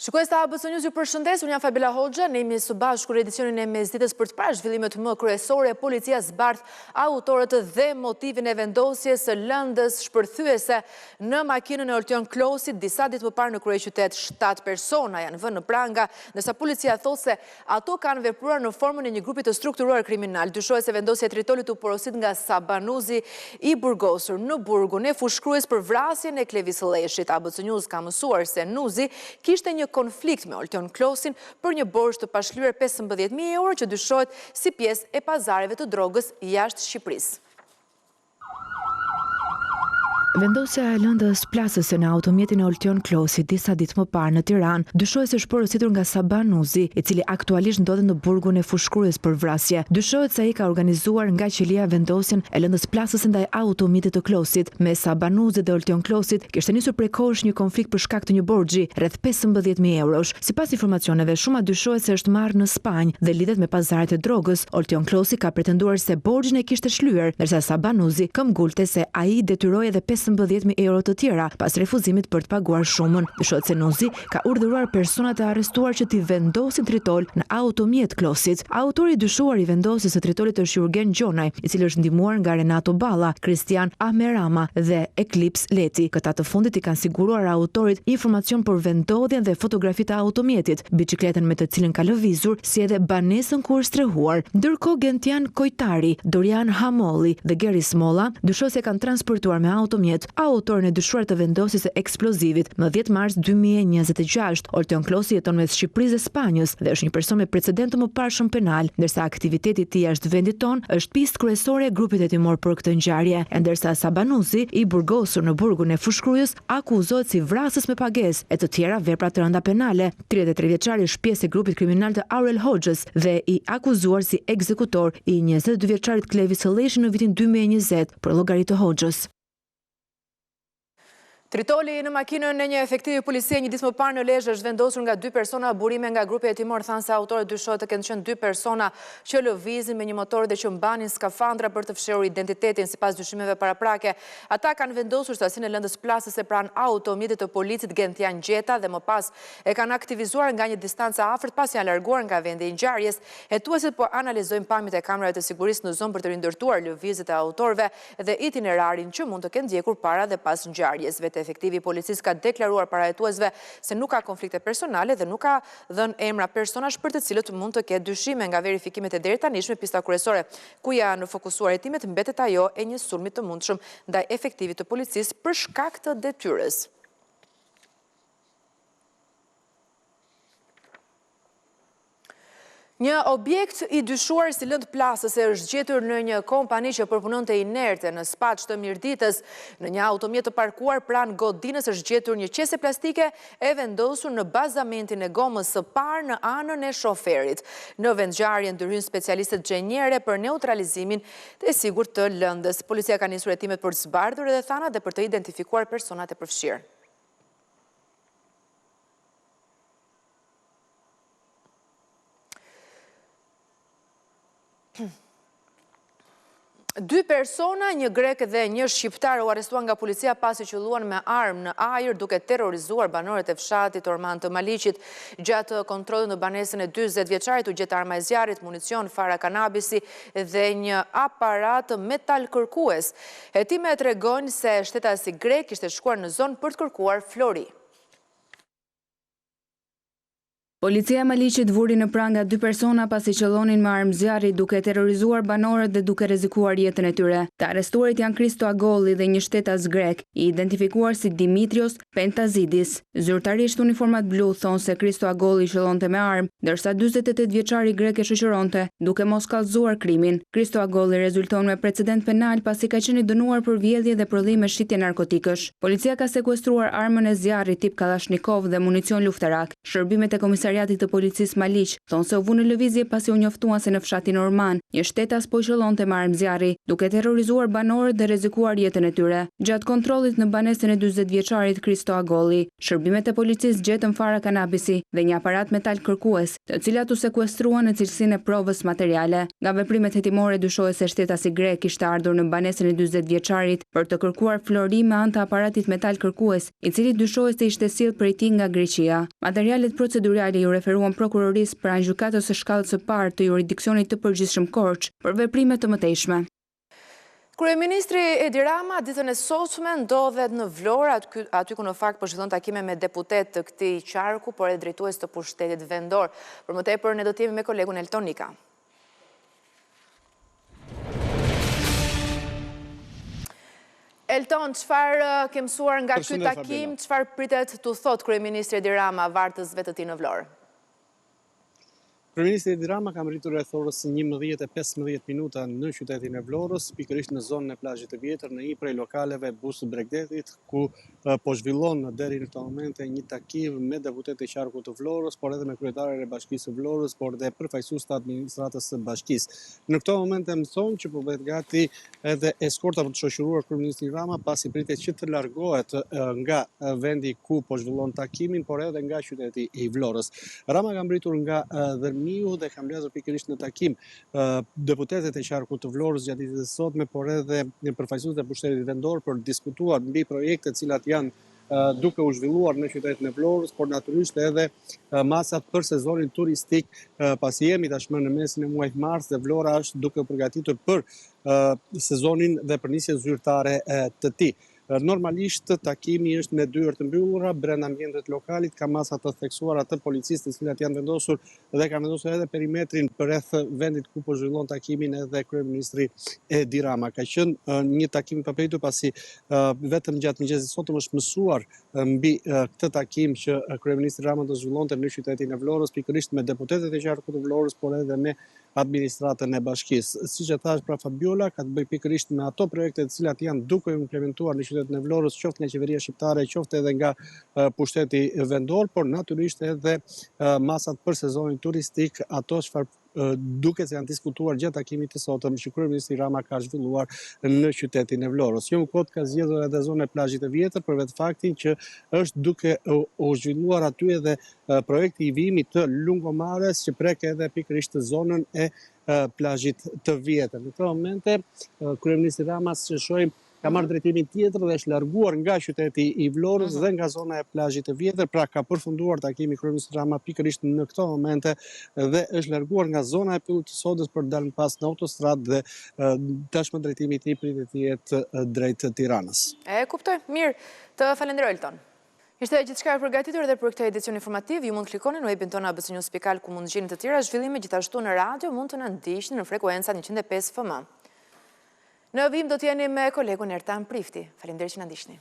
Shikues të ABC News ju përshëndes, unë jam Fabela Hoxha, ne jemi së bashku në edicionin e mesditës për të parë zhvillimet më kryesore, policia zbardh autorët dhe motivin e vendosjes së lëndës shpërthyese në makinën e Oltion Klosit. Disa ditë më parë në kryeqytet 7 persona janë vënë në pranga, ndërsa policia thotë se ato kanë vepruar në formën e një grupi të strukturuar kriminal. Dyshohet se vendosja e tritolit u porosit nga Sabanuzi i burgosur në burgun e fushkrues për vrasjen e Klevis Lleshit. ABC News ka mësuar se Nuzi kishte një konflikt me Oltion Klosin për një borxh të pashlyer 15.000 euro që dyshohet si pjesë e pazareve të drogës jashtë Shqipërisë. Vendosja e lëndës plasëse në automjetin e Oltion Klosit disa ditë më parë në Tiranë dyshohet se shporositur nga Sabanuzi, i cili aktualisht ndodhet në burgun e fushkrues për vrasje. Dyshohet se ai ka organizuar nga qelia vendosjen e lëndës plasëse ndaj automjetit të Klosit. Me Sabanuzi dhe Oltion Klosit kishte nisur prej kohësh një konflikt për shkak të një borxhi rreth 15.000 eurosh. Sipas informacioneve, shuma dyshohet se është marrë në Spanjë dhe lidhet me pazaret e drogës. Oltion Klosi ka pretenduar se borxhin e kishte shlyer, ndërsa Sabanuzi këmbgulte se ai detyroi edhe 15.000 euro të tjera pas refuzimit për të paguar shumën. Dyshohet se Nuzi ka urdhëruar personat e arrestuar që t'i vendosin tritol në automjet Klosit. Autori i dyshuar i vendosjes së tritolit është Jurgen Gjonaj, i cili është ndihmuar nga Renato Balla, Kristian Ahmerama dhe Eclipse Leti. Këta të fundit i kanë siguruar autorit informacion për vendodhjen dhe fotografitë e automjetit, biçikletën me të cilën ka lëvizur, si edhe banesën ku është strehuar. Ndërkohë Gentian Kojtari, Dorian Hamolli dhe Geri Smolla dyshohet se kanë transportuar me automjet autorin e dyshuar të vendosjes së eksplozivit më 10 mars 2026. Oltion Klosi jeton mes Shqipërisë dhe Spanjës dhe është një person me precedent të mëparshëm penal, ndërsa aktiviteti i tij jashtë vendit ton është pistë kryesore e grupit hetimor për këtë ngjarje, ndërsa Sabanuzi, i burgosur në burgun e fushkrujës, akuzohet si vrasës me pagesë e të tjera vepra të rënda penale. 33 vjeçari është pjesë e grupit kriminal të Aurel Hoxhës dhe i akuzuar si ekzekutor i 22 vjeçarit Klevis Lleshi në vitin 2020 për llogari të Hoxhës. Tritoli në makinën e një efektivi policie një ditë më parë në Lezhë është vendosur nga 2 persona. Burime nga grupi hetimor thanë se autorët dyshohet të kenë qenë 2 persona që lëvizin me një motor dhe që mbanin skafandra për të fshehur identitetin. Sipas dyshimeve paraprake, ata kanë vendosur stasinë e lëndës plasëse pranë automjetit të policit Gentian Gjeta dhe më pas e kanë aktivizuar nga një distancë afërt pas janë larguar nga vendi i ngjarjes. Hetuesit po analizojnë pamjet e kamerave të sigurisë në zonë për të rindërtuar lëvizjet e autorëve dhe itinerarin që mund të kenë ndjekur para dhe pas ngjarjes. Efektivi i policisë ka deklaruar para hetuesve se nuk ka konflikte personale dhe nuk ka dhënë emra personash për të cilët mund të ketë dyshime. Nga verifikimet e deri tanishme, pista kryesore ku janë fokusuar hetimet mbetet ajo e një sulmi të mundshëm ndaj efektivit të policisë për shkak të detyrës. Një objekt i dyshuar si lëndë plasëse është gjetur në një kompani që përpunonte inerte në Spaç të Mirditës. Në një automjet të parkuar pranë godinës është gjetur një qese plastike e vendosur në bazamentin e gomës së parë në anën e shoferit. Në vendngjarje ndërhyn specialistët gjenjere për neutralizimin e sigurt të lëndës. Policia ka nisur hetimet për të zbardhur edhe thana dhe për të identifikuar personat e përfshirë. Dy persona, një grek dhe një shqiptar, u arrestuan nga policia pasi qëlluan me armë në ajër duke terrorizuar banorët e fshatit Orman të Maliqit. Gjatë kontrollit në banesën e 40 vjeçarit u gjet arma e zjarrit, municion, fara kanabisi dhe një aparat metal kërkues. Hetimet tregojnë se shtetasi grek ishte shkuar në zonë për të kërkuar flori. Policia e Maliqit vuri në pranga 2 persona pasi qëllonin me armë zjarri duke terrorizuar banorët dhe duke rrezikuar jetën e tyre. Të arrestuarit janë Kristo Agolli dhe një shtetas grek, i identifikuar si Dimitrios Pentazidis. Zyrtarisht uniformat blu thonë se Kristo Agolli qëllonte me armë, ndërsa 48 vjeçari grek e shoqëronte, duke mos kallëzuar krimin. Kristo Agolli rezulton me precedent penal pasi ka qenë i dënuar për vjedhje dhe prodhim me shitje narkotikësh. Policia ka sekuestruar armën e zjarrit tip Kalashnikov dhe municion luftarak. Shërbimet e komisariatit komisariatit të policisë Maliq thonë se u vu në lëvizje pasi u njoftuan se në fshatin Orman një shtetas po qëllonte me armë zjarri, duke terrorizuar banorët dhe rrezikuar jetën e tyre. Gjatë kontrollit në banesën e 40 vjeçarit Kristo Agolli, shërbimet e policisë gjetën fara kanabisi dhe një aparat metal kërkues, të cilat u sekuestruan në cilësinë e provës materiale. Nga veprimet hetimore dyshohet se shtetasi grek kishte ardhur në banesën e 40 vjeçarit për të kërkuar flori me anë të aparatit metal kërkues, i cili dyshohet se ishte sjellë prej tij nga Greqia. Materialet procedurale ju referuan prokurorisë pranë gjykatës së shkallës së parë të jurisdiksionit të përgjithshëm Korç për veprime të mëtejshme. Kryeministri Edi Rama ditën e sotme ndodhet në Vlorë, aty ku në fakt po zhvillon takime me deputet të këtij qarku, por edhe drejtues të pushtetit vendor. Për më tepër ne do të jemi me kolegun Elton Nika. Elton, çfarë ke mësuar nga ky takim, çfarë pritet të thotë kryeministri Edi Rama vartësve të tij në Vlorë? Kryeministri Edi Rama ka rritur rreth orës 11:15 minuta në qytetin e Vlorës, pikërisht në zonën e plazhit të vjetër, në një prej lokaleve bus Bregdetit, ku po zhvillon deri në këtë moment një takim me deputetë e qarkut të Vlorës, por edhe me kryetarin e bashkisë së Vlorës, por edhe përfaqësues të administratës së bashkisë. Në këtë moment e mëson që po bëhet gati edhe eskorta për të shoqëruar kryeministrin Rama, pasi pritet që të largohet nga vendi ku po zhvillon takimin, por edhe nga qyteti i Vlorës. Rama ka mbritur nga Dërmiu dhe ka mbledhur pikërisht në takim deputetët e qarkut të Vlorës gjatë ditës së sotme, por edhe përfaqësuesit e pushtetit vendor për diskutuar mbi projekte të cilat janë duke u zhvilluar në qytetin e Vlorës, por natyrisht edhe masat për sezonin turistik, pasi jemi tashmë në mesin e muajit mars dhe Vlora është duke u përgatitur për sezonin dhe për nisjen zyrtare të tij. Normalisht takimi është me dyert të mbyllura brenda ambientet lokalit, ka masa të theksuara të policisë të cilat janë vendosur dhe kanë vendosur edhe perimetrin përreth vendit ku po zhvillon takimin edhe kryeministri Edi Rama. Ka qenë një takim i papritur pasi vetëm gjatë mëngjesit sotëm është mësuar mbi këtë takim që kryeministri Rama do zhvillonte në qytetin e Vlorës, pikërisht me deputetët e qarkut të Vlorës, por edhe me administratën e bashkisë. Siç e thash, pra Fabiola ka të bëjë pikërisht me ato projekte të cilat janë duke implementuar në qytetin e Vlorës, qoftë nga qeveria shqiptare, qoftë edhe nga pushteti vendor, por natyrisht edhe masat për sezonin turistik, ato çfarë duke se janë diskutuar gjatë takimit të sotëm që kryeministri Rama ka zhvilluar në qytetin e Vlorës. Jo më kot ka zgjedhur edhe zonën e plazhit të vjetër për vetë faktin që është duke u zhvilluar aty edhe projekti i vijimit të lungomare që prek edhe pikërisht zonën e plazhit të vjetër. Në këtë momente kryeministri Rama, si shohim, ka marrë drejtimin tjetër dhe është larguar nga qyteti i Vlorës dhe nga zona e plazhit të vjetër, pra ka përfunduar takimi kryeministrit Rama pikërisht në këto momente dhe është larguar nga zona e Pyllit të Sodës për dalë pas në autostradë dhe tashmë drejtimi i tij pritet të jetë drejt Tiranës. E kuptoj, mirë, të falenderoj Elton. Ishte gjithçka e përgatitur edhe për këtë edicion informativ. Ju mund të klikoni në webin tonë abc.news.al ku mund gjeni të tjera zhvillime, gjithashtu në radio mund të na ndiqni në frekuencat 105 FM. Në vim do t'jeni me kolegun Ertan Prifti. Faleminderit që na ndiqni.